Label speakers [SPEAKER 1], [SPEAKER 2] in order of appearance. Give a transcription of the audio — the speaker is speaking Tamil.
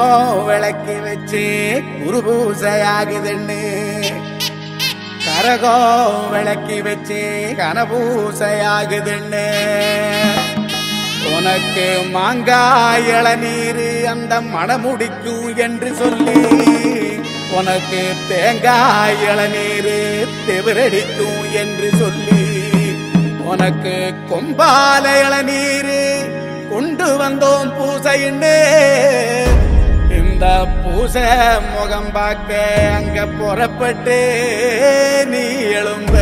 [SPEAKER 1] கும்பம் விளக்கி வச்சு குரு பூசையாகுதுன்னு கரகம் விளக்கி வச்சு கனபூசையாகுதுன்னு உனக்கு மாங்காய் இளநீர் அந்த மணமுடிக்கும் என்று சொல்லி உனக்கு தேங்காய் இளநீர் தெவிரடிக்கும் என்று சொல்லி உனக்கு கொம்பால இளநீர் கொண்டு வந்தோம் பூசைன்னு இந்த பூசை முகம் பார்க்க அங்க புறப்பட்டு நீ எழும்ப